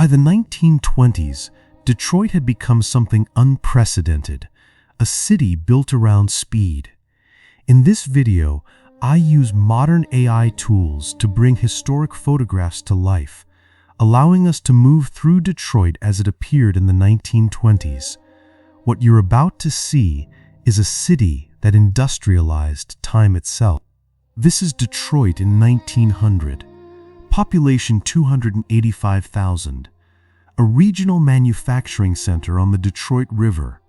By the 1920s, Detroit had become something unprecedented, a city built around speed. In this video, I use modern AI tools to bring historic photographs to life, allowing us to move through Detroit as it appeared in the 1920s. What you're about to see is a city that industrialized time itself. This is Detroit in 1900. Population 285,000. A regional manufacturing center on the Detroit River.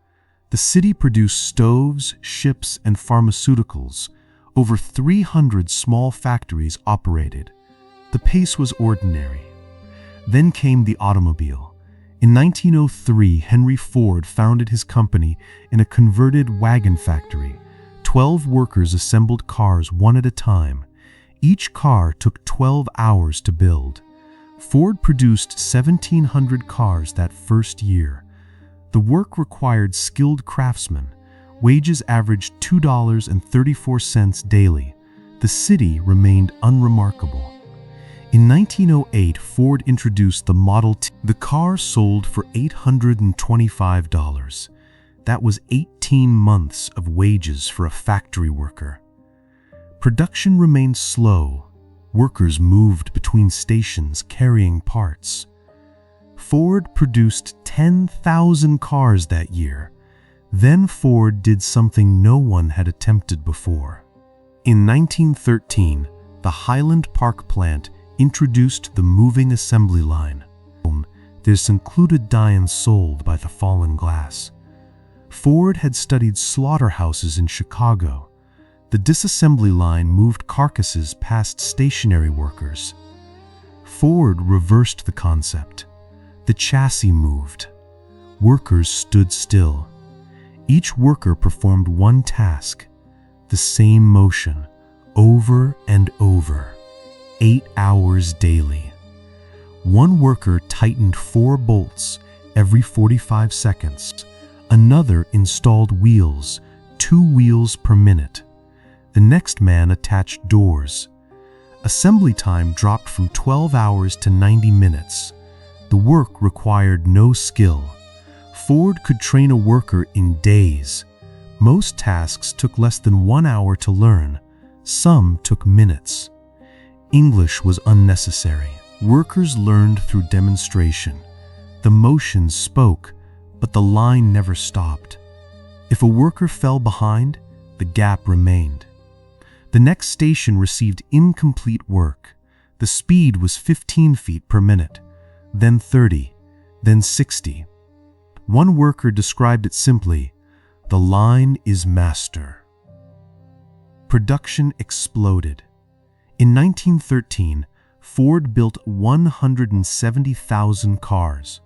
The city produced stoves, ships, and pharmaceuticals. Over 300 small factories operated. The pace was ordinary. Then came the automobile. In 1903, Henry Ford founded his company in a converted wagon factory. 12 workers assembled cars one at a time. Each car took 12 hours to build. Ford produced 1,700 cars that first year. The work required skilled craftsmen. Wages averaged $2.34 daily. The city remained unremarkable. In 1908, Ford introduced the Model T. The car sold for $825. That was 18 months of wages for a factory worker. Production remained slow. Workers moved between stations carrying parts. Ford produced 10,000 cars that year. Then Ford did something no one had attempted before. In 1913, the Highland Park plant introduced the moving assembly line. This included diamonds sold by the fallen glass. Ford had studied slaughterhouses in Chicago. The disassembly line moved carcasses past stationary workers. Ford reversed the concept. The chassis moved. Workers stood still. Each worker performed one task, the same motion, over and over, 8 hours daily. One worker tightened 4 bolts every 45 seconds. Another installed wheels, 2 wheels per minute. The next man attached doors. Assembly time dropped from 12 hours to 90 minutes. The work required no skill. Ford could train a worker in days. Most tasks took less than 1 hour to learn. Some took minutes. English was unnecessary. Workers learned through demonstration. The motions spoke, but the line never stopped. If a worker fell behind, the gap remained. The next station received incomplete work. The speed was 15 feet per minute, then 30, then 60. One worker described it simply, "The line is master." Production exploded. In 1913, Ford built 170,000 cars.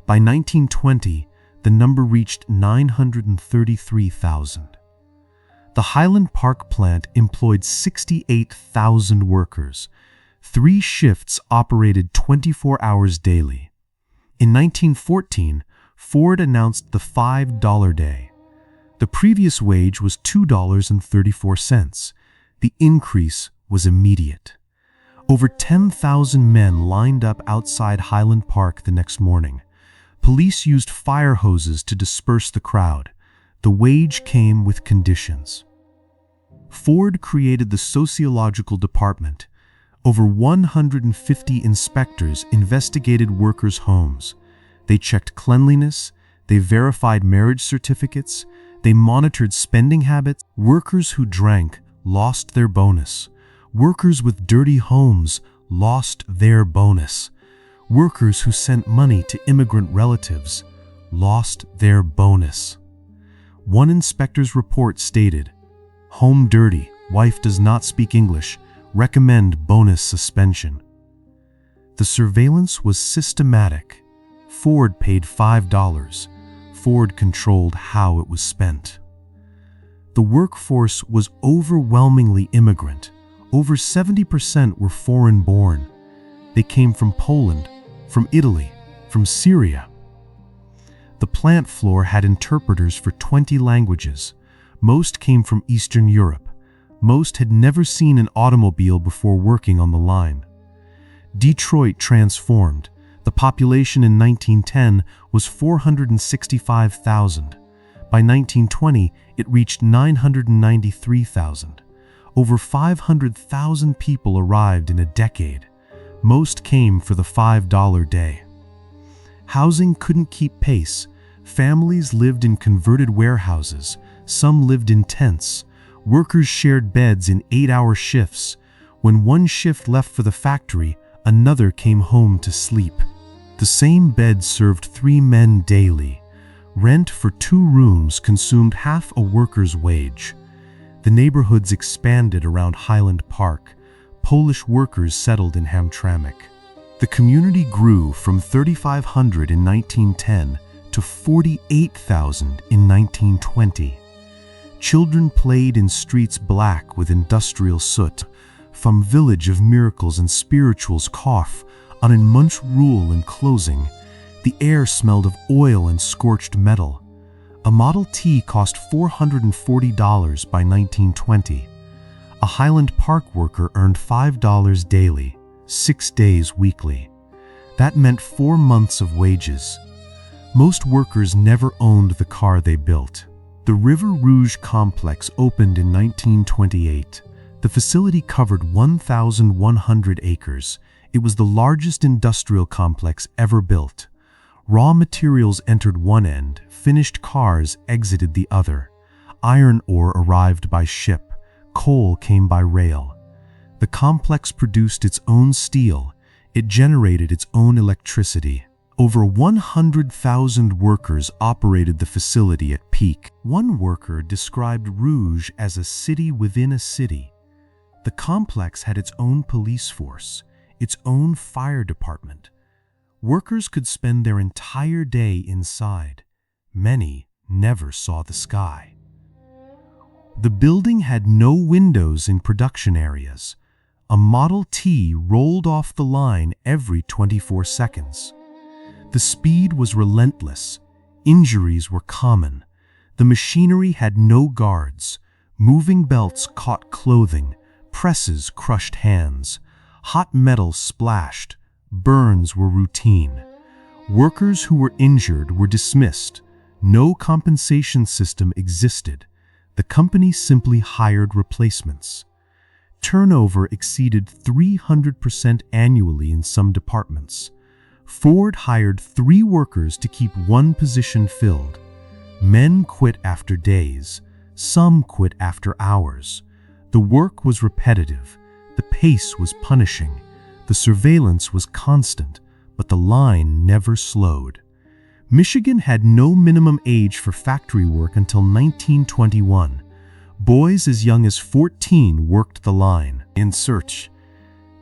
By 1920, the number reached 933,000. The Highland Park plant employed 68,000 workers. 3 shifts operated 24 hours daily. In 1914, Ford announced the $5 day. The previous wage was $2.34. The increase was immediate. Over 10,000 men lined up outside Highland Park the next morning. Police used fire hoses to disperse the crowd. The wage came with conditions. Ford created the sociological department. Over 150 inspectors investigated workers' homes. They checked cleanliness, they verified marriage certificates, they monitored spending habits. Workers who drank lost their bonus. Workers with dirty homes lost their bonus. Workers who sent money to immigrant relatives lost their bonus. One inspector's report stated, "Home dirty, wife does not speak English, recommend bonus suspension." The surveillance was systematic. Ford paid $5. Ford controlled how it was spent. The workforce was overwhelmingly immigrant. Over 70% were foreign-born. They came from Poland, from Italy, from Syria. The plant floor had interpreters for 20 languages. Most came from Eastern Europe. Most had never seen an automobile before working on the line. Detroit transformed. The population in 1910 was 465,000. By 1920, it reached 993,000. Over 500,000 people arrived in a decade. Most came for the $5 day. Housing couldn't keep pace. Families lived in converted warehouses. Some lived in tents. Workers shared beds in 8-hour shifts. When one shift left for the factory, another came home to sleep. The same bed served 3 men daily. Rent for 2 rooms consumed half a worker's wage. The neighborhoods expanded around Highland Park. Polish workers settled in Hamtramck. The community grew from 3,500 in 1910 to 48,000 in 1920. Children played in streets black with industrial soot. From Village of Miracles and Spirituals cough on in Munch rule and closing. The air smelled of oil and scorched metal. A Model T cost $440 by 1920. A Highland Park worker earned $5 daily, 6 days weekly. That meant 4 months of wages. Most workers never owned the car they built. The River Rouge complex opened in 1928. The facility covered 1,100 acres. It was the largest industrial complex ever built. Raw materials entered one end, finished cars exited the other. Iron ore arrived by ship, coal came by rail. The complex produced its own steel. It generated its own electricity. Over 100,000 workers operated the facility at peak. One worker described Rouge as a city within a city. The complex had its own police force, its own fire department. Workers could spend their entire day inside. Many never saw the sky. The building had no windows in production areas. A Model T rolled off the line every 24 seconds. The speed was relentless. Injuries were common. The machinery had no guards. Moving belts caught clothing. Presses crushed hands. Hot metal splashed. Burns were routine. Workers who were injured were dismissed. No compensation system existed. The company simply hired replacements. Turnover exceeded 300% annually in some departments. Ford hired 3 workers to keep 1 position filled. Men quit after days. Some quit after hours. The work was repetitive. The pace was punishing. The surveillance was constant, but the line never slowed. Michigan had no minimum age for factory work until 1921. Boys as young as 14 worked the line. In search,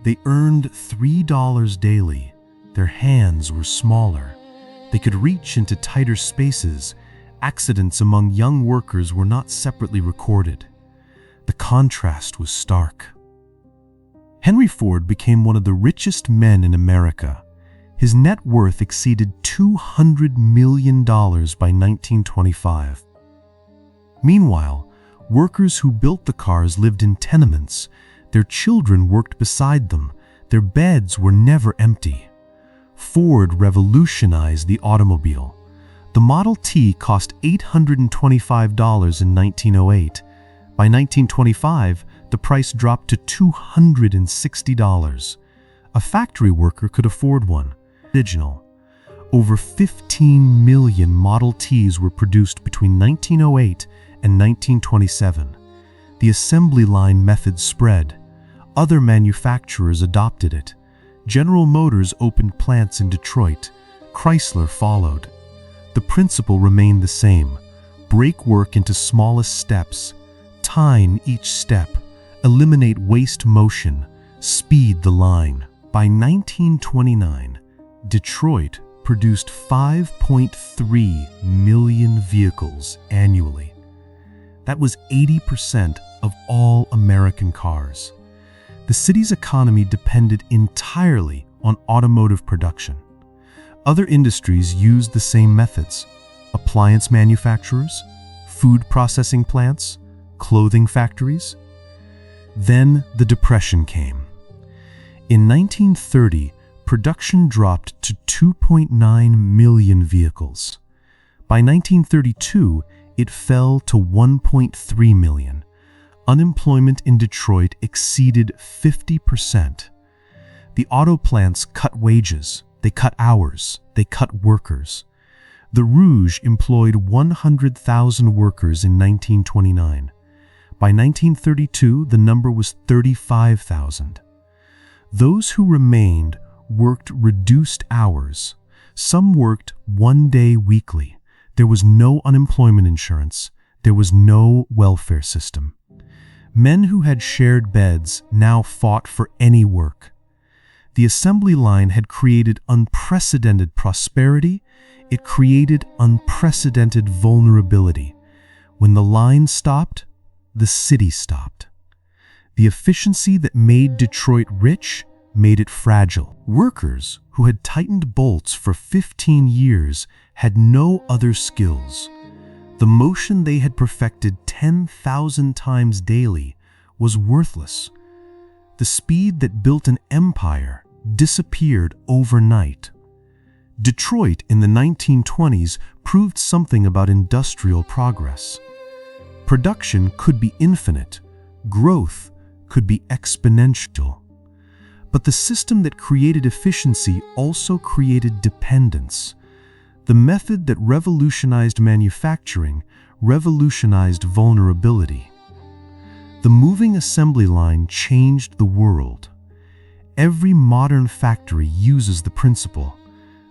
they earned $3 daily. Their hands were smaller. They could reach into tighter spaces. Accidents among young workers were not separately recorded. The contrast was stark. Henry Ford became one of the richest men in America. His net worth exceeded $200 million by 1925. Meanwhile, workers who built the cars lived in tenements. Their children worked beside them. Their beds were never empty. Ford revolutionized the automobile. The Model T cost $825 in 1908. By 1925, the price dropped to $260. A factory worker could afford one. Original. Over 15 million Model Ts were produced between 1908 and 1927. The assembly line method spread. Other manufacturers adopted it. General Motors opened plants in Detroit. Chrysler followed. The principle remained the same. Break work into smallest steps. Time each step. Eliminate waste motion. Speed the line. By 1929, Detroit produced 5.3 million vehicles annually. That was 80% of all American cars. The city's economy depended entirely on automotive production. Other industries used the same methods: appliance manufacturers, food processing plants, clothing factories. Then the Depression came. In 1930, production dropped to 2.9 million vehicles. By 1932, it fell to 1.3 million. Unemployment in Detroit exceeded 50%. The auto plants cut wages, they cut hours, they cut workers. The Rouge employed 100,000 workers in 1929. By 1932, the number was 35,000. Those who remained worked reduced hours. Some worked 1 day weekly. There was no unemployment insurance. There was no welfare system. Men who had shared beds now fought for any work. The assembly line had created unprecedented prosperity. It created unprecedented vulnerability. When the line stopped, the city stopped. The efficiency that made Detroit rich made it fragile. Workers who had tightened bolts for 15 years had no other skills. The motion they had perfected 10,000 times daily was worthless. The speed that built an empire disappeared overnight. Detroit in the 1920s proved something about industrial progress. Production could be infinite, growth could be exponential. But the system that created efficiency also created dependence. The method that revolutionized manufacturing revolutionized vulnerability. The moving assembly line changed the world. Every modern factory uses the principle.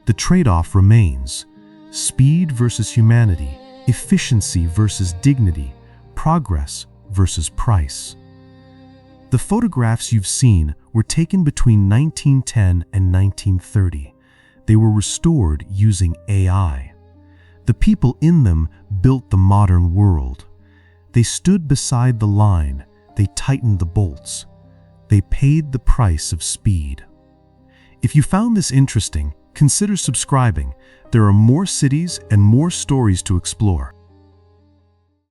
The trade-off remains: speed versus humanity, efficiency versus dignity, progress versus price. The photographs you've seen were taken between 1910 and 1930. They were restored using AI. The people in them built the modern world. They stood beside the line. They tightened the bolts. They paid the price of speed. If you found this interesting, consider subscribing. There are more cities and more stories to explore.